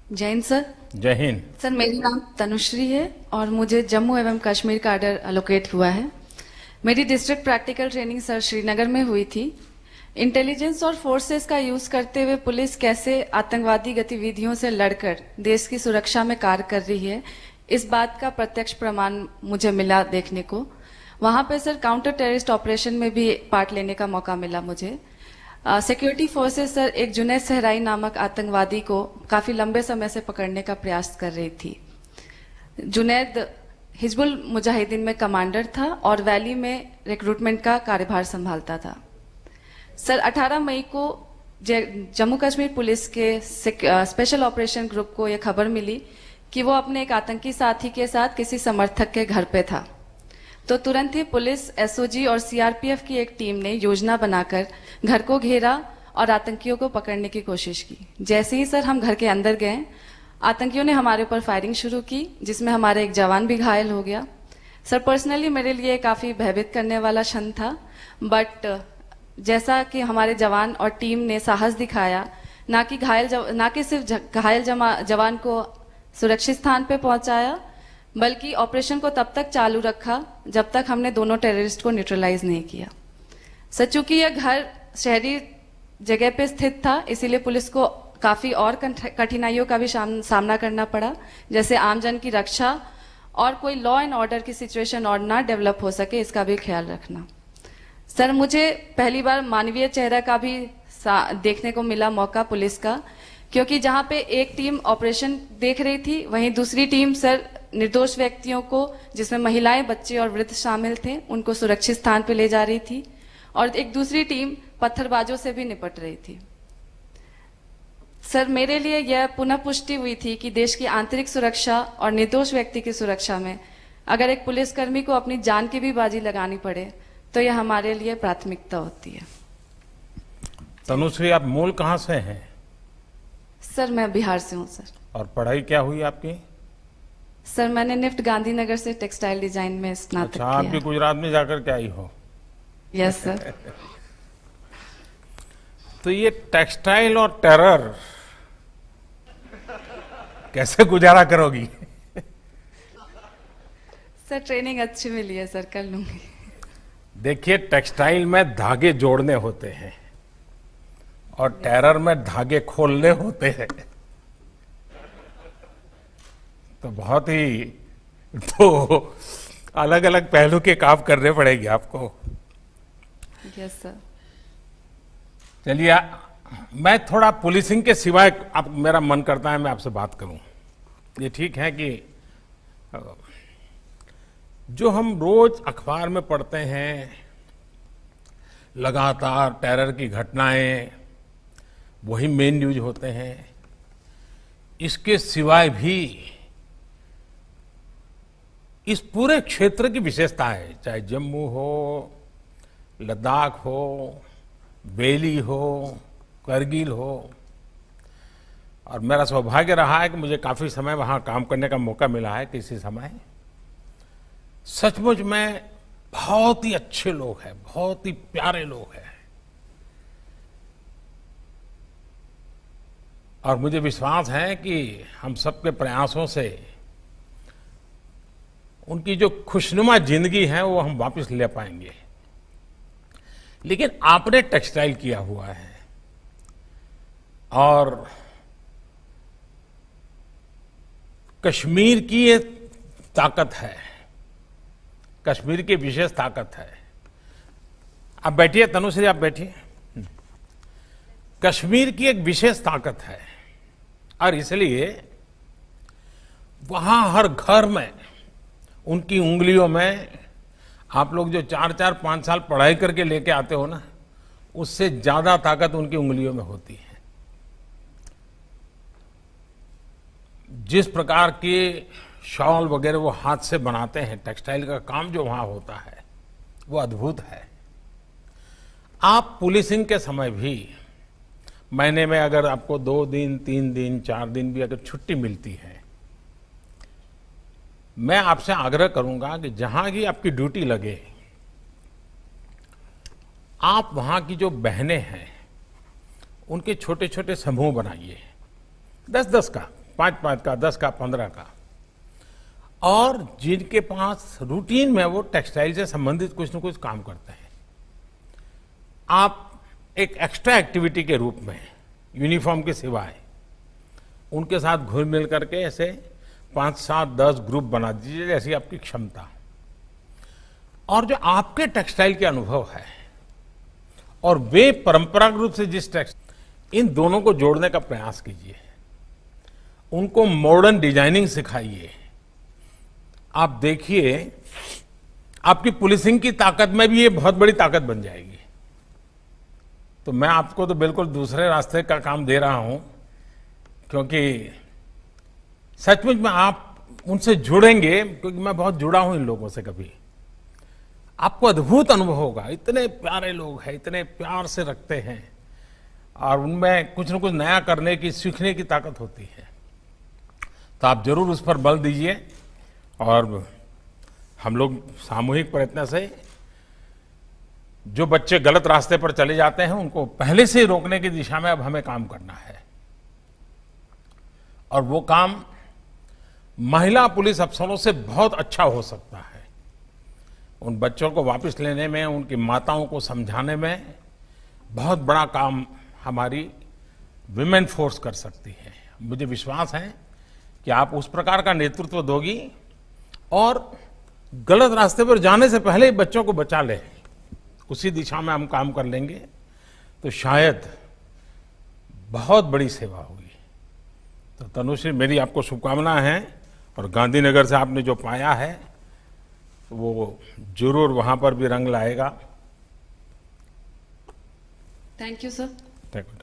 Jain sir. जय Hind. Sir, मेरा नाम तनुश्री है और मुझे जम्मू एवं कश्मीर का आर्डर अलोकेट हुआ है। मेरी district practical training sir Srinagar में हुई थी। इंटेलिजेंस और फोर्सेस का यूज करते हुए पुलिस कैसे आतंकवादी गतिविधियों से लड़कर देश की सुरक्षा में कार्य कर रही है, इस बात का प्रत्यक्ष प्रमाण मुझे मिला देखने को। वहां पे सर काउंटर टेररिस्ट ऑपरेशन में भी पार्ट लेने का मौका मिला मुझे। सिक्योरिटी फोर्सेस सर एक जुनैद सहराई नामक आतंकवादी को काफी लंबे समय से पकड़ने का प्रयास कर रही थी। जुनैद हिजबुल मुजाहिदीन में कमांडर था और वैली में रिक्रूटमेंट का कार्यभार संभालता था। सर 18 मई को जम्मू कश्मीर पुलिस के स्पेशल ऑपरेशन ग्रुप को यह खबर मिली कि वो अपने एक आतंकी साथी के साथ किसी समर्थक के घर पे था। तो तुरंत ही पुलिस, एसओजी और सीआरपीएफ की एक टीम ने योजना बनाकर घर को घेरा और आतंकियों को पकड़ने की कोशिश की। जैसे ही सर हम घर के अंदर गए, आतंकियों ने हमारे ऊपर फायरिंग शुरू की, जिसमें हमारा एक जवान भी घायल हो गया। सर पर्सनली मेरे लिए काफी भयभीत करने वाला क्षण था, बट जैसा कि हमारे जवान और टीम ने साहस दिखाया, ना कि सिर्फ घायल जवान को सुरक्षित स्थान पे पहुंचाया, बल्कि ऑपरेशन को तब तक चालू रखा जब तक हमने दोनों टेररिस्ट को न्यूट्रलाइज नहीं किया। सर चूंकि यह घर शहरी जगह पे स्थित था, इसीलिए पुलिस को काफी और कठिनाइयों का भी सामना करना पड़ा, जैसे आमजन की रक्षा और कोई लॉ एंड ऑर्डर की सिचुएशन और ना डेवलप हो सके, इसका भी ख्याल रखना। सर मुझे पहली बार मानवीय चेहरा का भी देखने को मिला मौका पुलिस का, क्योंकि जहां पे एक टीम ऑपरेशन देख रही थी, वहीं दूसरी टीम सर निर्दोष व्यक्तियों को, जिसमें महिलाएं, बच्चे और वृद्ध शामिल थे, उनको सुरक्षित स्थान पर ले जा रही थी, और एक दूसरी टीम पत्थरबाजों से भी निपट रही थी। सर मेरे लिए यह पुनः पुष्टि हुई थी कि देश की आंतरिक सुरक्षा और निर्दोष व्यक्ति की सुरक्षा में अगर एक पुलिसकर्मी को अपनी जान की भी बाजी लगानी पड़े तो यह हमारे लिए प्राथमिकता होती है। तनुश्री, आप मूल कहाँ से हैं? सर मैं बिहार से हूँ सर। और पढ़ाई क्या हुई आपकी? सर मैंने निफ्ट गांधीनगर से टेक्सटाइल डिजाइन में स्नातक अच्छा, आप भी गुजरात में जाकर के आई हो? Yes sir. तो ये टेक्सटाइल और टेरर कैसे गुजारा करोगी? सर ट्रेनिंग अच्छी मिली है सर, कर लूंगी। देखिए, टेक्सटाइल में धागे जोड़ने होते हैं और टेरर में धागे खोलने होते हैं। तो बहुत ही अलग अलग पहलू के काम करने पड़ेंगे आपको। Yes sir. चलिए, मैं थोड़ा पुलिसिंग के सिवाय, अब मेरा मन करता है मैं आपसे बात करूं। ये ठीक है कि जो हम रोज अखबार में पढ़ते हैं, लगातार टेरर की घटनाएं, वही मेन न्यूज होते हैं। इसके सिवाय भी इस पूरे क्षेत्र की विशेषता है, चाहे जम्मू हो, लद्दाख हो, बेली हो, करगिल हो। और मेरा सौभाग्य रहा है कि मुझे काफी समय वहां काम करने का मौका मिला है किसी समय। सचमुच में बहुत ही अच्छे लोग हैं, बहुत ही प्यारे लोग हैं। और मुझे विश्वास है कि हम सबके प्रयासों से उनकी जो खुशनुमा जिंदगी है वो हम वापस ले पाएंगे। लेकिन आपने टेक्सटाइल किया हुआ है और कश्मीर की ये ताकत है, कश्मीर की विशेष ताकत है। आप बैठिए तनुश्री, आप बैठिए। कश्मीर की एक विशेष ताकत है और इसलिए वहां हर घर में, उनकी उंगलियों में, आप लोग जो 4-4, 5 साल पढ़ाई करके लेके आते हो ना, उससे ज्यादा ताकत उनकी उंगलियों में होती है। जिस प्रकार के शॉल वगैरह वो हाथ से बनाते हैं, टेक्सटाइल का काम जो वहां होता है वो अद्भुत है। आप पुलिसिंग के समय भी महीने में अगर आपको 2 दिन, 3 दिन, 4 दिन भी अगर छुट्टी मिलती है, मैं आपसे आग्रह करूंगा कि जहां की आपकी ड्यूटी लगे, आप वहां की जो बहनें हैं उनके छोटे छोटे समूह बनाइए, 10-10 का, 5-5 का, 10 का, 15 का, और जिनके पास रूटीन में वो टेक्सटाइल से संबंधित कुछ न कुछ काम करते हैं, आप एक एक्स्ट्रा एक्टिविटी के रूप में यूनिफॉर्म के सिवाय उनके साथ घुल मिल करके ऐसे 5, 7, 10 ग्रुप बना दीजिए, जैसी आपकी क्षमता। और जो आपके टेक्सटाइल के अनुभव है और वे परंपरागत रूप से जिस इन दोनों को जोड़ने का प्रयास कीजिए। उनको मॉडर्न डिजाइनिंग सिखाइए। आप देखिए, आपकी पुलिसिंग की ताकत में भी ये बहुत बड़ी ताकत बन जाएगी। तो मैं आपको तो बिल्कुल दूसरे रास्ते का काम दे रहा हूं, क्योंकि सचमुच में आप उनसे जुड़ेंगे, क्योंकि मैं बहुत जुड़ा हूं इन लोगों से। कभी आपको अद्भुत अनुभव होगा। इतने प्यारे लोग हैं, इतने प्यार से रखते हैं, और उनमें कुछ न कुछ नया करने की, सीखने की ताकत होती है। तो आप जरूर उस पर बल दीजिए, और हम लोग सामूहिक प्रयत्न से जो बच्चे गलत रास्ते पर चले जाते हैं उनको पहले से ही रोकने की दिशा में अब हमें काम करना है। और वो काम महिला पुलिस अफसरों से बहुत अच्छा हो सकता है। उन बच्चों को वापस लेने में, उनकी माताओं को समझाने में बहुत बड़ा काम हमारी विमेन फोर्स कर सकती है। मुझे विश्वास है कि आप उस प्रकार का नेतृत्व दोगी और गलत रास्ते पर जाने से पहले ही बच्चों को बचा ले, उसी दिशा में हम काम कर लेंगे तो शायद बहुत बड़ी सेवा होगी। तो तनुश्री, मेरी आपको शुभकामनाएं हैं, और गांधीनगर से आपने जो पाया है वो जरूर वहां पर भी रंग लाएगा। Thank you sir. Thank you.